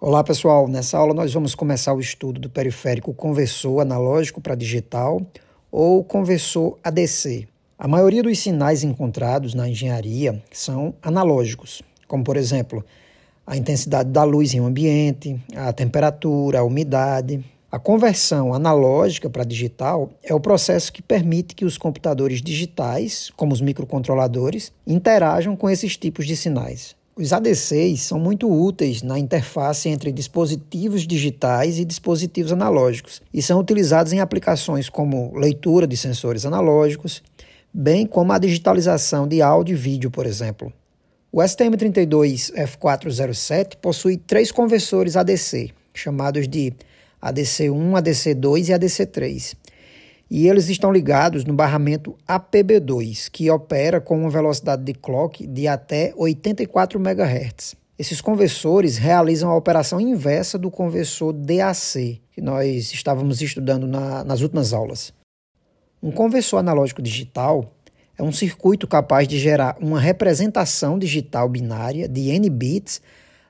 Olá pessoal, nessa aula nós vamos começar o estudo do periférico conversor analógico para digital ou conversor ADC. A maioria dos sinais encontrados na engenharia são analógicos, como por exemplo a intensidade da luz em um ambiente, a temperatura, a umidade. A conversão analógica para digital é o processo que permite que os computadores digitais, como os microcontroladores, interajam com esses tipos de sinais. Os ADCs são muito úteis na interface entre dispositivos digitais e dispositivos analógicos e são utilizados em aplicações como leitura de sensores analógicos, bem como a digitalização de áudio e vídeo, por exemplo. O STM32F407 possui 3 conversores ADC, chamados de ADC1, ADC2 e ADC3. E eles estão ligados no barramento APB2, que opera com uma velocidade de clock de até 84 MHz. Esses conversores realizam a operação inversa do conversor DAC, que nós estávamos estudando nas últimas aulas. Um conversor analógico digital é um circuito capaz de gerar uma representação digital binária de N bits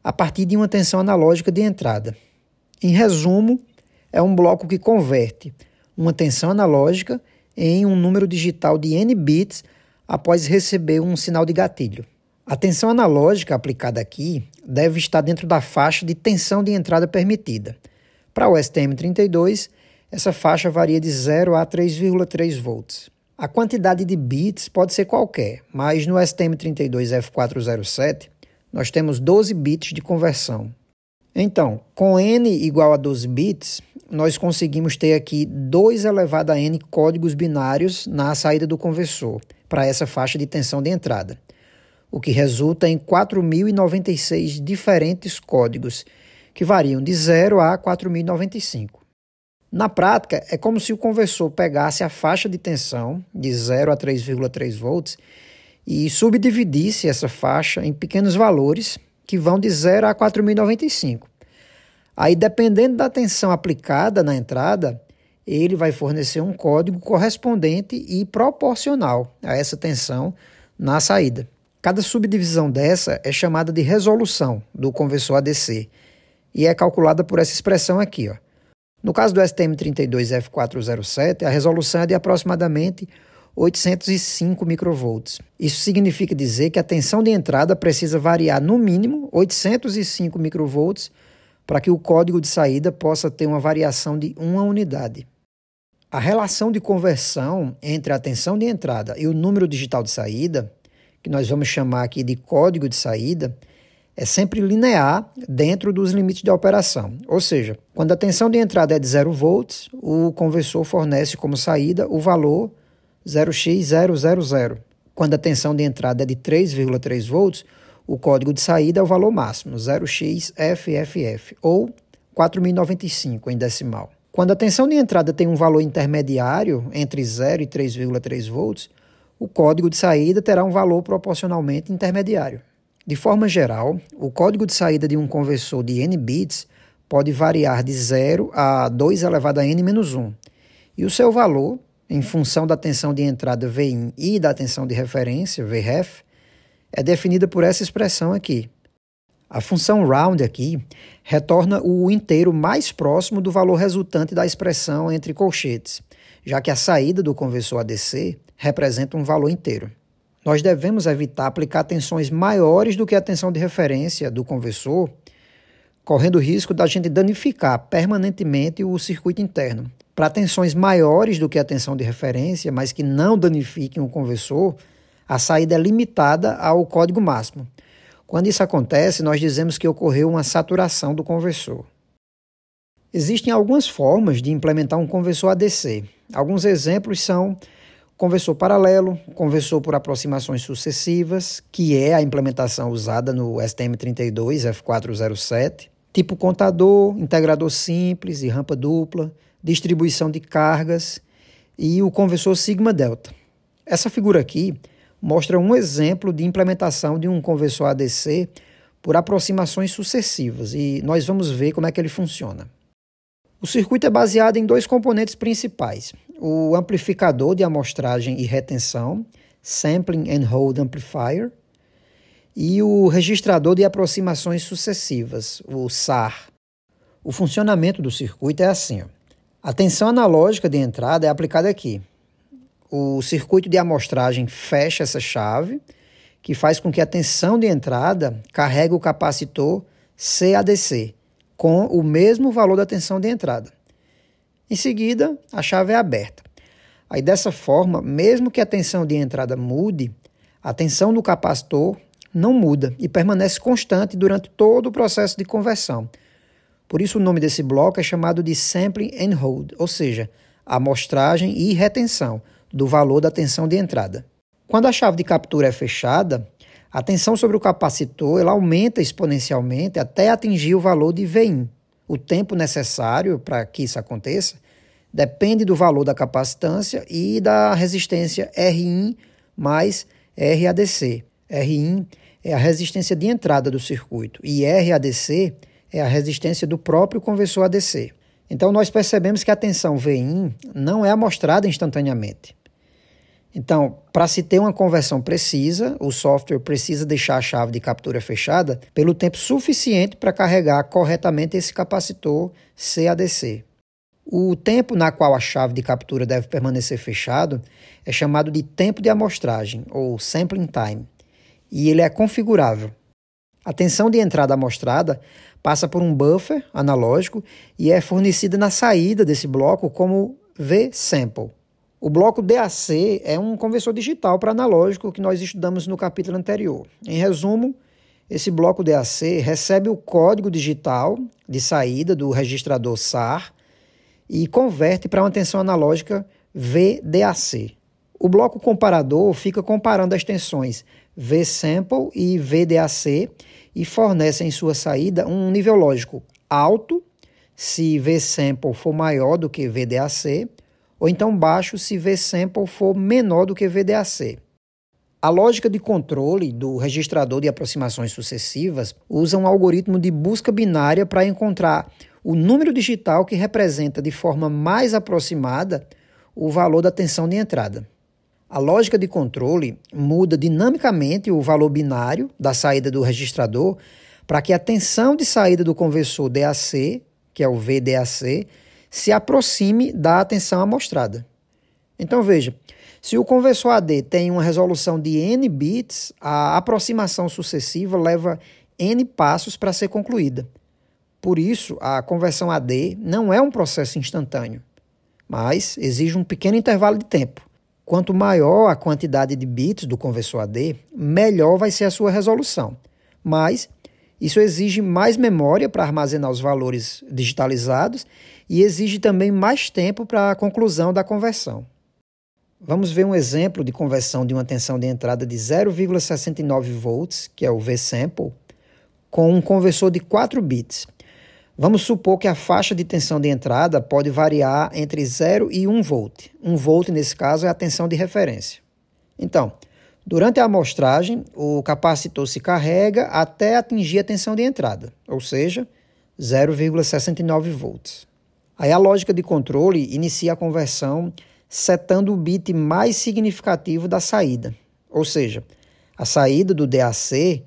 a partir de uma tensão analógica de entrada. Em resumo, é um bloco que converte uma tensão analógica em um número digital de N bits após receber um sinal de gatilho. A tensão analógica aplicada aqui deve estar dentro da faixa de tensão de entrada permitida. Para o STM32, essa faixa varia de 0 a 3,3 volts. A quantidade de bits pode ser qualquer, mas no STM32F407 nós temos 12 bits de conversão. Então, com N igual a 12 bits, nós conseguimos ter aqui 2 elevado a N códigos binários na saída do conversor, para essa faixa de tensão de entrada, o que resulta em 4.096 diferentes códigos, que variam de 0 a 4.095. Na prática, é como se o conversor pegasse a faixa de tensão, de 0 a 3,3 volts, e subdividisse essa faixa em pequenos valores, que vão de 0 a 4.095. Aí, dependendo da tensão aplicada na entrada, ele vai fornecer um código correspondente e proporcional a essa tensão na saída. Cada subdivisão dessa é chamada de resolução do conversor ADC e é calculada por essa expressão aqui, ó. No caso do STM32F407, a resolução é de aproximadamente 805 microvolts. Isso significa dizer que a tensão de entrada precisa variar no mínimo 805 microvolts para que o código de saída possa ter uma variação de 1 unidade. A relação de conversão entre a tensão de entrada e o número digital de saída, que nós vamos chamar aqui de código de saída, é sempre linear dentro dos limites de operação. Ou seja, quando a tensão de entrada é de 0 volts, o conversor fornece como saída o valor 0x000. Quando a tensão de entrada é de 3,3 volts, o código de saída é o valor máximo, 0xFFF, ou 4.095 em decimal. Quando a tensão de entrada tem um valor intermediário entre 0 e 3,3 volts, o código de saída terá um valor proporcionalmente intermediário. De forma geral, o código de saída de um conversor de N bits pode variar de 0 a 2 elevado a N-1, e o seu valor, em função da tensão de entrada Vin e da tensão de referência, Vref, é definida por essa expressão aqui. A função round aqui retorna o inteiro mais próximo do valor resultante da expressão entre colchetes, já que a saída do conversor ADC representa um valor inteiro. Nós devemos evitar aplicar tensões maiores do que a tensão de referência do conversor, correndo o risco da gente danificar permanentemente o circuito interno. Para tensões maiores do que a tensão de referência, mas que não danifiquem o conversor, a saída é limitada ao código máximo. Quando isso acontece, nós dizemos que ocorreu uma saturação do conversor. Existem algumas formas de implementar um conversor ADC. Alguns exemplos são conversor paralelo, conversor por aproximações sucessivas, que é a implementação usada no STM32F407, tipo contador, integrador simples e rampa dupla, distribuição de cargas e o conversor sigma-delta. Essa figura aqui mostra um exemplo de implementação de um conversor ADC por aproximações sucessivas e nós vamos ver como é que ele funciona. O circuito é baseado em 2 componentes principais, o amplificador de amostragem e retenção, Sampling and Hold Amplifier, e o registrador de aproximações sucessivas, o SAR. O funcionamento do circuito é assim, ó. A tensão analógica de entrada é aplicada aqui. O circuito de amostragem fecha essa chave, que faz com que a tensão de entrada carregue o capacitor CADC, com o mesmo valor da tensão de entrada. Em seguida, a chave é aberta. Aí, dessa forma, mesmo que a tensão de entrada mude, a tensão do capacitor não muda e permanece constante durante todo o processo de conversão. Por isso, o nome desse bloco é chamado de Sampling and Hold, ou seja, amostragem e retenção do valor da tensão de entrada. Quando a chave de captura é fechada, a tensão sobre o capacitor ela aumenta exponencialmente até atingir o valor de Vin. O tempo necessário para que isso aconteça depende do valor da capacitância e da resistência Rin mais RADC. Rin é a resistência de entrada do circuito e RADC é a resistência do próprio conversor ADC. Então, nós percebemos que a tensão Vin não é amostrada instantaneamente. Então, para se ter uma conversão precisa, o software precisa deixar a chave de captura fechada pelo tempo suficiente para carregar corretamente esse capacitor CADC. O tempo na qual a chave de captura deve permanecer fechado é chamado de tempo de amostragem, ou sampling time, e ele é configurável. A tensão de entrada amostrada passa por um buffer analógico e é fornecida na saída desse bloco como V-sample. O bloco DAC é um conversor digital para analógico que nós estudamos no capítulo anterior. Em resumo, esse bloco DAC recebe o código digital de saída do registrador SAR e converte para uma tensão analógica VDAC. O bloco comparador fica comparando as tensões V-sample e VDAC e fornece em sua saída um nível lógico alto, se V-sample for maior do que VDAC, ou então baixo se V-sample for menor do que VDAC. A lógica de controle do registrador de aproximações sucessivas usa um algoritmo de busca binária para encontrar o número digital que representa de forma mais aproximada o valor da tensão de entrada. A lógica de controle muda dinamicamente o valor binário da saída do registrador para que a tensão de saída do conversor DAC, que é o VDAC, se aproxime da tensão amostrada. Então veja, se o conversor AD tem uma resolução de n bits, a aproximação sucessiva leva n passos para ser concluída. Por isso, a conversão AD não é um processo instantâneo, mas exige um pequeno intervalo de tempo. Quanto maior a quantidade de bits do conversor AD, melhor vai ser a sua resolução. Mas isso exige mais memória para armazenar os valores digitalizados e exige também mais tempo para a conclusão da conversão. Vamos ver um exemplo de conversão de uma tensão de entrada de 0,69 volts, que é o V-sample, com um conversor de 4 bits. Vamos supor que a faixa de tensão de entrada pode variar entre 0 e 1 volt. 1 volt, nesse caso, é a tensão de referência. Então, durante a amostragem, o capacitor se carrega até atingir a tensão de entrada, ou seja, 0,69 volts. Aí a lógica de controle inicia a conversão setando o bit mais significativo da saída, ou seja, a saída do DAC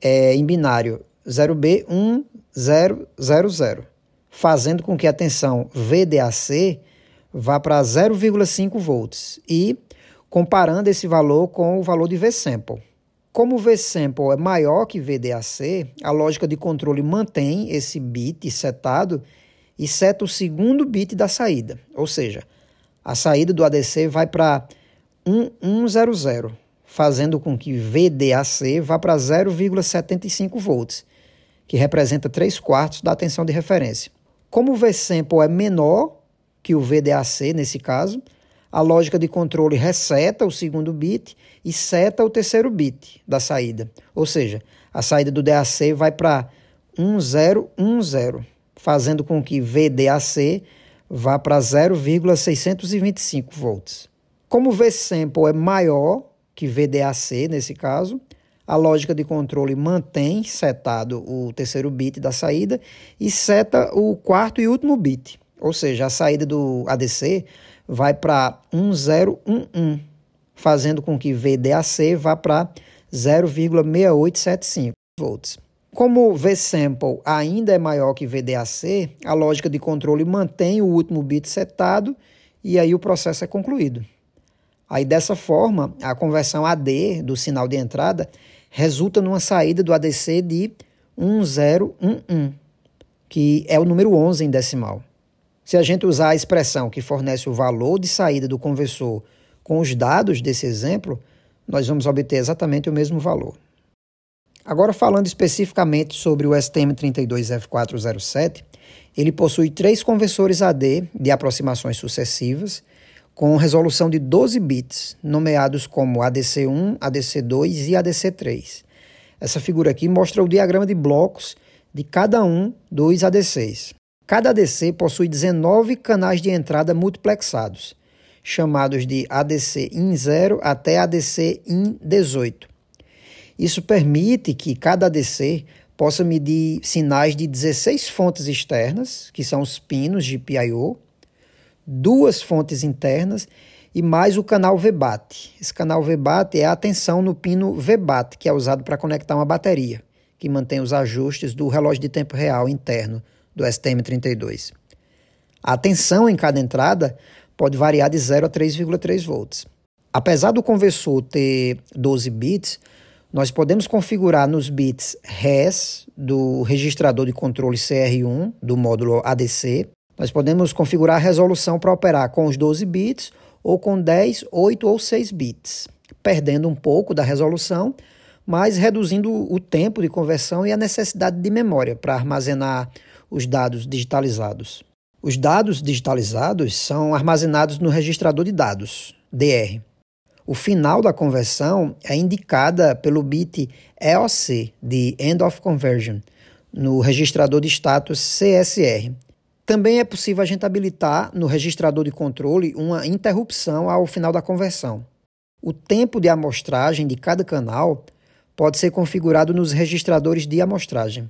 é em binário 0B1000, fazendo com que a tensão VDAC vá para 0,5 volts e comparando esse valor com o valor de V-sample. Como o V-sample é maior que VDAC, a lógica de controle mantém esse bit setado e seta o segundo bit da saída, ou seja, a saída do ADC vai para 1100, fazendo com que VDAC vá para 0,75 volts, que representa 3/4 da tensão de referência. Como o V-sample é menor que o VDAC nesse caso, a lógica de controle reseta o segundo bit e seta o terceiro bit da saída, ou seja, a saída do DAC vai para 1010, fazendo com que VDAC vá para 0,625 volts. Como o V-sample é maior que VDAC nesse caso, a lógica de controle mantém setado o terceiro bit da saída e seta o quarto e último bit, ou seja, a saída do ADC vai para 1011, fazendo com que VDAC vá para 0,6875 volts. Como V-sample ainda é maior que VDAC, a lógica de controle mantém o último bit setado e aí o processo é concluído. Aí dessa forma, a conversão AD do sinal de entrada resulta numa saída do ADC de 1011, que é o número 11 em decimal. Se a gente usar a expressão que fornece o valor de saída do conversor com os dados desse exemplo, nós vamos obter exatamente o mesmo valor. Agora, falando especificamente sobre o STM32F407, ele possui 3 conversores AD de aproximações sucessivas, com resolução de 12 bits, nomeados como ADC1, ADC2 e ADC3. Essa figura aqui mostra o diagrama de blocos de cada um dos ADCs. Cada ADC possui 19 canais de entrada multiplexados, chamados de ADC IN 0 até ADC IN 18. Isso permite que cada ADC possa medir sinais de 16 fontes externas, que são os pinos de PIO, 2 fontes internas e mais o canal VBAT. Esse canal VBAT é a tensão no pino VBAT, que é usado para conectar uma bateria, que mantém os ajustes do relógio de tempo real interno do STM32. A tensão em cada entrada pode variar de 0 a 3,3 volts. Apesar do conversor ter 12 bits, nós podemos configurar nos bits RES do registrador de controle CR1 do módulo ADC. Nós podemos configurar a resolução para operar com os 12 bits ou com 10, 8 ou 6 bits, perdendo um pouco da resolução, mas reduzindo o tempo de conversão e a necessidade de memória para armazenar os dados digitalizados. Os dados digitalizados são armazenados no registrador de dados, DR. O final da conversão é indicada pelo bit EOC, de End of Conversion, no registrador de status CSR. Também é possível a gente habilitar no registrador de controle uma interrupção ao final da conversão. O tempo de amostragem de cada canal pode ser configurado nos registradores de amostragem.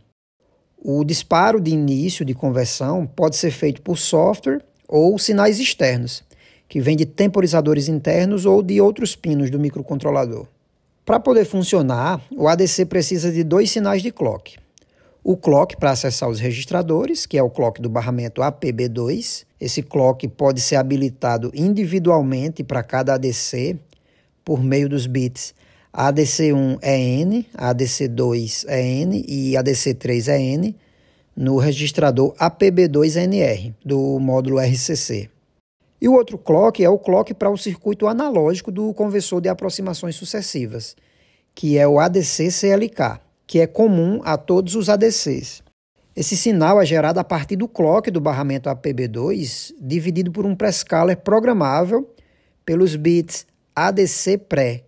O disparo de início de conversão pode ser feito por software ou sinais externos, que vêm de temporizadores internos ou de outros pinos do microcontrolador. Para poder funcionar, o ADC precisa de 2 sinais de clock. O clock para acessar os registradores, que é o clock do barramento APB2. Esse clock pode ser habilitado individualmente para cada ADC por meio dos bits ADC1 é N, ADC2 é N e ADC3 é N no registrador APB2NR do módulo RCC. E o outro clock é o clock para o circuito analógico do conversor de aproximações sucessivas, que é o ADC-CLK, que é comum a todos os ADCs. Esse sinal é gerado a partir do clock do barramento APB2, dividido por um prescaler programável pelos bits ADC-pré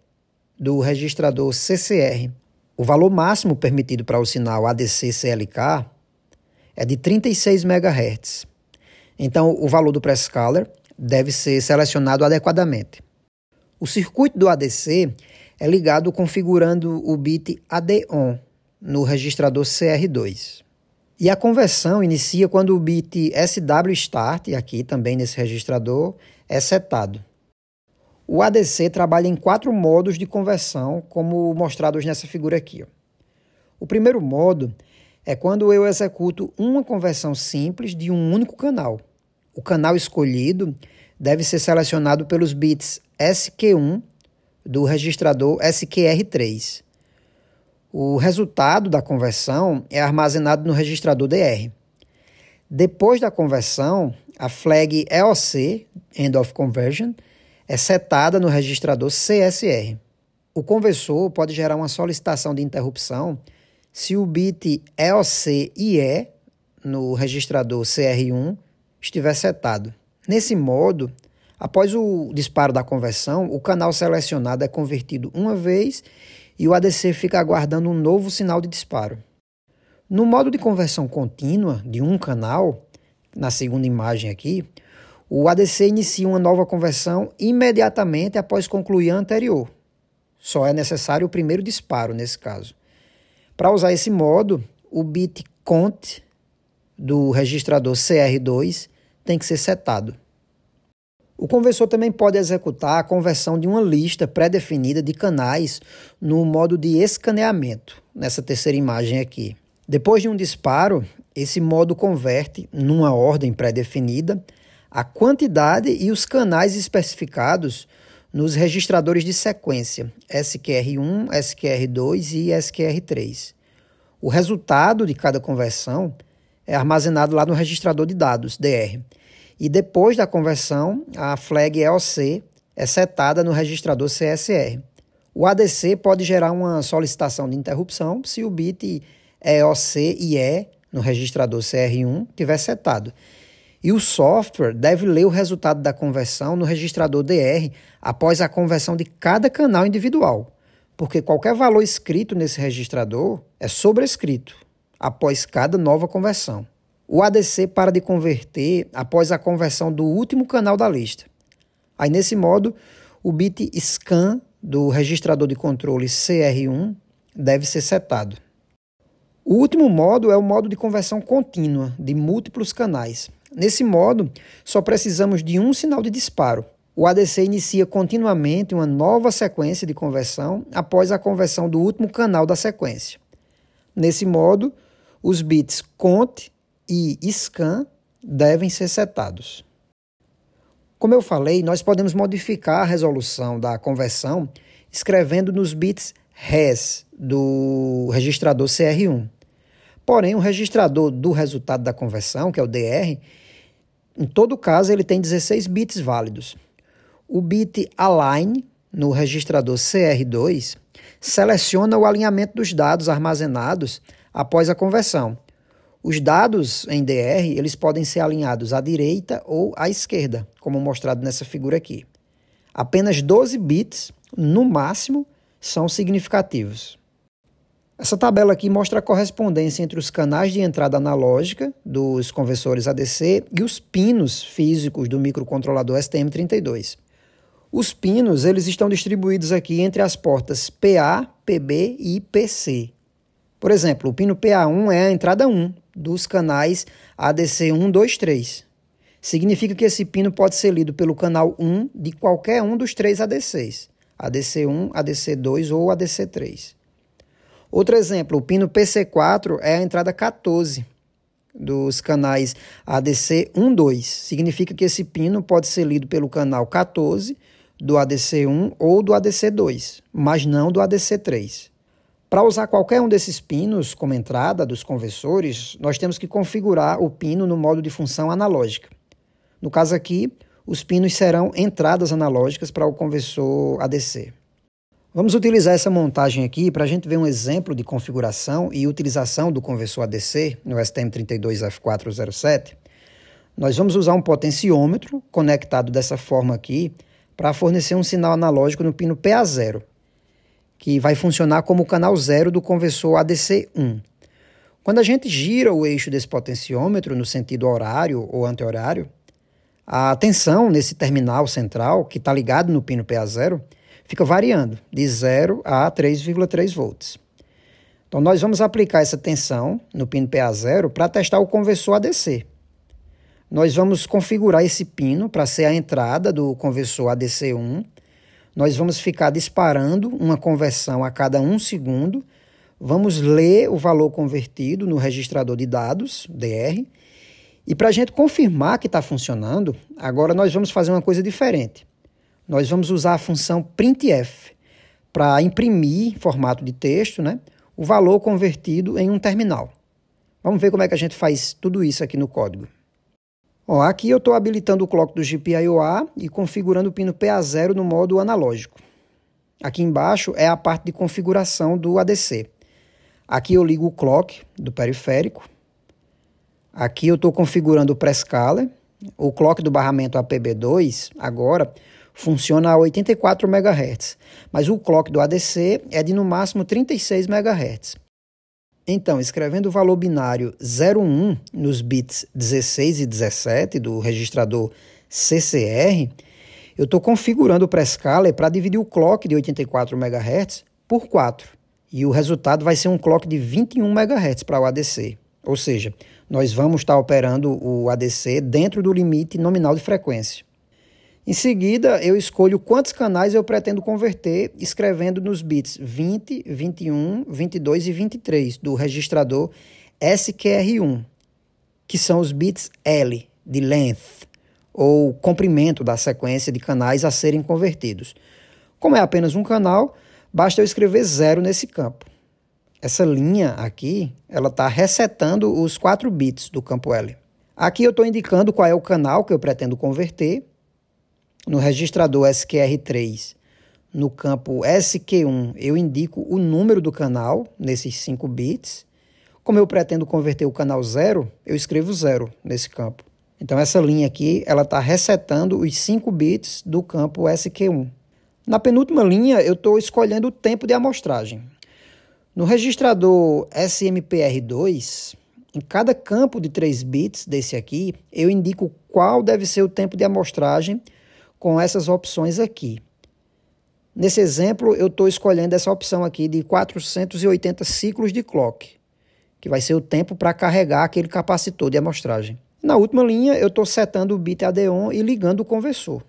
do registrador CCR. O valor máximo permitido para o sinal ADC-CLK é de 36 MHz. Então, o valor do prescaler deve ser selecionado adequadamente. O circuito do ADC é ligado configurando o bit AD-ON no registrador CR2. E a conversão inicia quando o bit SW-Start, aqui também nesse registrador, é setado. O ADC trabalha em 4 modos de conversão, como mostrados nessa figura aqui. O primeiro modo é quando eu executo uma conversão simples de um único canal. O canal escolhido deve ser selecionado pelos bits SQ1 do registrador SQR3. O resultado da conversão é armazenado no registrador DR. Depois da conversão, a flag EOC, End of Conversion, é setada no registrador CSR. O conversor pode gerar uma solicitação de interrupção se o bit EOC-IE no registrador CR1 estiver setado. Nesse modo, após o disparo da conversão, o canal selecionado é convertido uma vez e o ADC fica aguardando um novo sinal de disparo. No modo de conversão contínua de um canal, na segunda imagem aqui, o ADC inicia uma nova conversão imediatamente após concluir a anterior. Só é necessário o primeiro disparo nesse caso. Para usar esse modo, o bit CONT do registrador CR2 tem que ser setado. O conversor também pode executar a conversão de uma lista pré-definida de canais no modo de escaneamento, nessa terceira imagem aqui. Depois de um disparo, esse modo converte, numa ordem pré-definida, a quantidade e os canais especificados nos registradores de sequência SQR1, SQR2 e SQR3. O resultado de cada conversão é armazenado lá no registrador de dados, DR. E depois da conversão, a flag EOC é setada no registrador CSR. O ADC pode gerar uma solicitação de interrupção se o bit EOC e E no registrador CR1 estiver setado. E o software deve ler o resultado da conversão no registrador DR após a conversão de cada canal individual, porque qualquer valor escrito nesse registrador é sobrescrito após cada nova conversão. O ADC para de converter após a conversão do último canal da lista. Aí, nesse modo, o bit scan do registrador de controle CR1 deve ser setado. O último modo é o modo de conversão contínua de múltiplos canais. Nesse modo, só precisamos de um sinal de disparo. O ADC inicia continuamente uma nova sequência de conversão após a conversão do último canal da sequência. Nesse modo, os bits cont e scan devem ser setados. Como eu falei, nós podemos modificar a resolução da conversão escrevendo nos bits res do registrador CR1. Porém, o registrador do resultado da conversão, que é o DR, em todo caso ele tem 16 bits válidos. O bit align no registrador CR2 seleciona o alinhamento dos dados armazenados após a conversão. Os dados em DR eles podem ser alinhados à direita ou à esquerda, como mostrado nessa figura aqui. Apenas 12 bits, no máximo, são significativos. Essa tabela aqui mostra a correspondência entre os canais de entrada analógica dos conversores ADC e os pinos físicos do microcontrolador STM32. Os pinos eles estão distribuídos aqui entre as portas PA, PB e PC. Por exemplo, o pino PA1 é a entrada 1 dos canais ADC 1, 2, 3. Significa que esse pino pode ser lido pelo canal 1 de qualquer um dos três ADCs, ADC1, ADC2 ou ADC3. Outro exemplo, o pino PC4 é a entrada 14 dos canais ADC 1, 2. Significa que esse pino pode ser lido pelo canal 14 do ADC1 ou do ADC2, mas não do ADC3. Para usar qualquer um desses pinos como entrada dos conversores, nós temos que configurar o pino no modo de função analógica. No caso aqui, os pinos serão entradas analógicas para o conversor ADC. Vamos utilizar essa montagem aqui para a gente ver um exemplo de configuração e utilização do conversor ADC no STM32F407. Nós vamos usar um potenciômetro conectado dessa forma aqui para fornecer um sinal analógico no pino PA0, que vai funcionar como o canal 0 do conversor ADC1. Quando a gente gira o eixo desse potenciômetro no sentido horário ou anti-horário, a tensão nesse terminal central, que está ligado no pino PA0, fica variando de 0 a 3,3 volts. Então, nós vamos aplicar essa tensão no pino PA0 para testar o conversor ADC. Nós vamos configurar esse pino para ser a entrada do conversor ADC1. Nós vamos ficar disparando uma conversão a cada 1 segundo. Vamos ler o valor convertido no registrador de dados, DR. E para a gente confirmar que está funcionando, agora nós vamos fazer uma coisa diferente. Nós vamos usar a função printf para imprimir em formato de texto, o valor convertido em um terminal. Vamos ver como é que a gente faz tudo isso aqui no código. Aqui eu estou habilitando o clock do GPIO-A e configurando o pino PA0 no modo analógico. Aqui embaixo é a parte de configuração do ADC. Aqui eu ligo o clock do periférico. Aqui eu estou configurando o prescaler. O clock do barramento APB2 agora funciona a 84 MHz, mas o clock do ADC é de no máximo 36 MHz. Então, escrevendo o valor binário 01 nos bits 16 e 17 do registrador CCR, eu estou configurando o prescaler para dividir o clock de 84 MHz por 4. E o resultado vai ser um clock de 21 MHz para o ADC. Ou seja, nós vamos estar operando o ADC dentro do limite nominal de frequência. Em seguida, eu escolho quantos canais eu pretendo converter, escrevendo nos bits 20, 21, 22 e 23 do registrador SQR1, que são os bits L, de length, ou comprimento da sequência de canais a serem convertidos. Como é apenas um canal, basta eu escrever 0 nesse campo. Essa linha aqui, ela está resetando os 4 bits do campo L. Aqui eu estou indicando qual é o canal que eu pretendo converter. No registrador SQR3, no campo SQ1, eu indico o número do canal, nesses 5 bits. Como eu pretendo converter o canal 0, eu escrevo 0 nesse campo. Então essa linha aqui, ela está resetando os 5 bits do campo SQ1. Na penúltima linha, eu estou escolhendo o tempo de amostragem. No registrador SMPR2, em cada campo de 3 bits desse aqui, eu indico qual deve ser o tempo de amostragem com essas opções aqui. Nesse exemplo, eu estou escolhendo essa opção aqui de 480 ciclos de clock, que vai ser o tempo para carregar aquele capacitor de amostragem. Na última linha, eu estou setando o bit AD-on e ligando o conversor.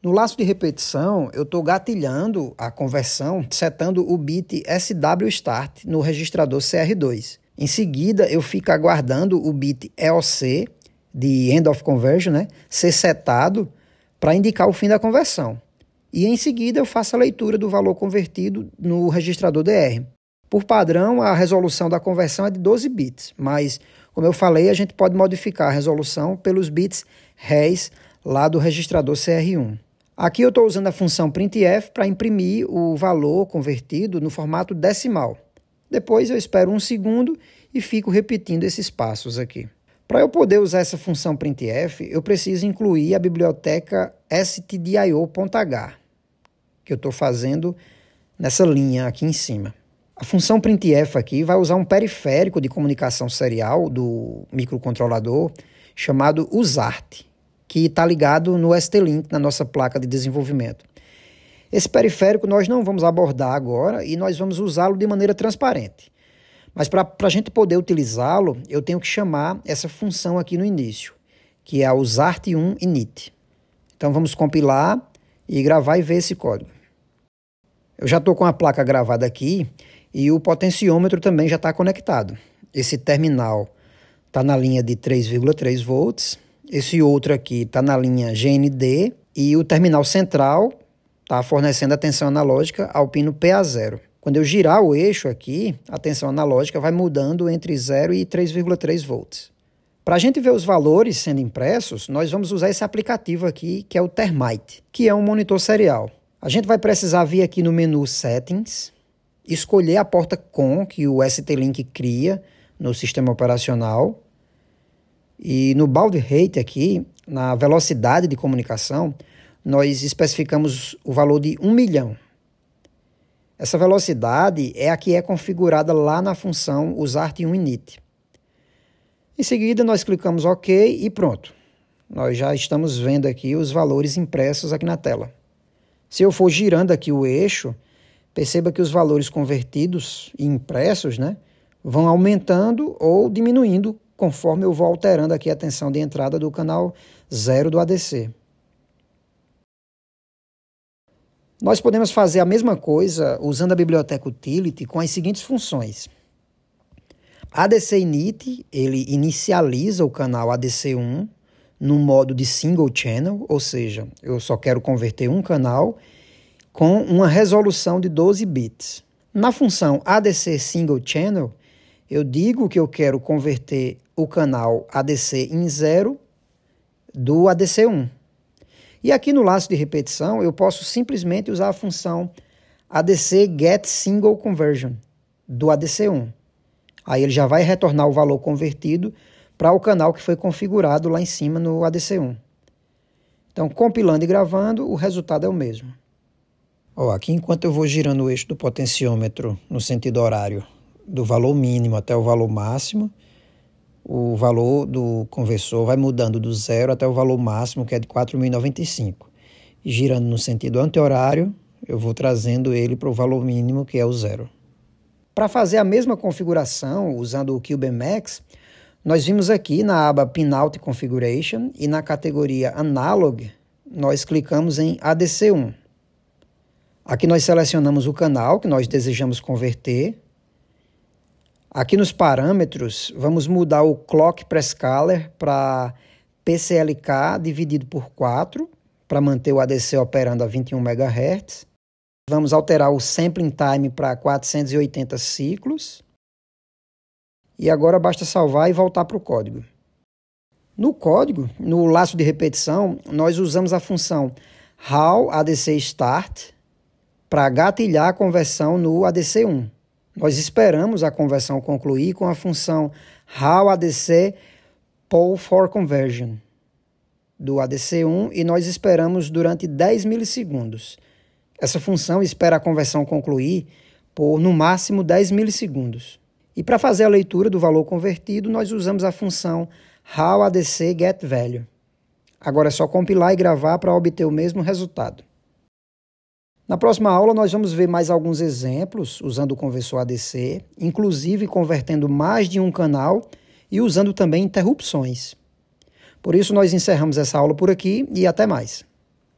No laço de repetição, eu estou gatilhando a conversão, setando o bit SW-Start no registrador CR2. Em seguida, eu fico aguardando o bit EOC, de End of Conversion, ser setado para indicar o fim da conversão. E em seguida eu faço a leitura do valor convertido no registrador DR. Por padrão, a resolução da conversão é de 12 bits, mas, como eu falei, a gente pode modificar a resolução pelos bits res lá do registrador CR1. Aqui eu estou usando a função printf para imprimir o valor convertido no formato decimal. Depois eu espero 1 segundo e fico repetindo esses passos aqui. Para eu poder usar essa função printf, eu preciso incluir a biblioteca stdio.h, que eu estou fazendo nessa linha aqui em cima. A função printf aqui vai usar um periférico de comunicação serial do microcontrolador chamado USART, que está ligado no ST-Link na nossa placa de desenvolvimento. Esse periférico nós não vamos abordar agora e nós vamos usá-lo de maneira transparente. Mas para a gente poder utilizá-lo, eu tenho que chamar essa função aqui no início, que é a USART1 init. Então vamos compilar e gravar e ver esse código. Eu já estou com a placa gravada aqui e o potenciômetro também já está conectado. Esse terminal está na linha de 3,3 volts, esse outro aqui está na linha GND e o terminal central está fornecendo a tensão analógica ao pino PA0. Quando eu girar o eixo aqui, a tensão analógica vai mudando entre 0 e 3,3 volts. Para a gente ver os valores sendo impressos, nós vamos usar esse aplicativo aqui, que é o Thermite, que é um monitor serial. A gente vai precisar vir aqui no menu Settings, escolher a porta COM que o ST-Link cria no sistema operacional. E no baud rate aqui, na velocidade de comunicação, nós especificamos o valor de 1 milhão. Essa velocidade é a que é configurada lá na função USART1 init. Em seguida, nós clicamos OK e pronto. Nós já estamos vendo aqui os valores impressos aqui na tela. Se eu for girando aqui o eixo, perceba que os valores convertidos e impressos, vão aumentando ou diminuindo conforme eu vou alterando aqui a tensão de entrada do canal 0 do ADC. Nós podemos fazer a mesma coisa usando a biblioteca utility com as seguintes funções. ADC init, ele inicializa o canal ADC1 no modo de single channel, ou seja, eu só quero converter um canal com uma resolução de 12 bits. Na função ADC single channel, eu digo que eu quero converter o canal ADC em 0 do ADC1. E aqui no laço de repetição, eu posso simplesmente usar a função ADC get single conversion do ADC1. Aí ele já vai retornar o valor convertido para o canal que foi configurado lá em cima no ADC1. Então, compilando e gravando, o resultado é o mesmo. Aqui, enquanto eu vou girando o eixo do potenciômetro no sentido horário, do valor mínimo até o valor máximo, o valor do conversor vai mudando do 0 até o valor máximo, que é de 4.095. E girando no sentido anti-horário, eu vou trazendo ele para o valor mínimo, que é o 0. Para fazer a mesma configuração, usando o CubeMX, nós vimos aqui na aba Pinout Configuration e na categoria Analog, nós clicamos em ADC1. Aqui nós selecionamos o canal que nós desejamos converter. Aqui nos parâmetros, vamos mudar o Clock Prescaler para PCLK dividido por 4, para manter o ADC operando a 21 MHz. Vamos alterar o Sampling Time para 480 ciclos. E agora basta salvar e voltar para o código. No código, no laço de repetição, nós usamos a função HowADCStart para gatilhar a conversão no ADC1. Nós esperamos a conversão concluir com a função HowADCPoll4Conversion do ADC1 e nós esperamos durante 10 milissegundos. Essa função espera a conversão concluir por, no máximo, 10 milissegundos. E para fazer a leitura do valor convertido, nós usamos a função HowADCGetValue. Agora é só compilar e gravar para obter o mesmo resultado. Na próxima aula, nós vamos ver mais alguns exemplos usando o conversor ADC, inclusive convertendo mais de um canal e usando também interrupções. Por isso, nós encerramos essa aula por aqui e até mais.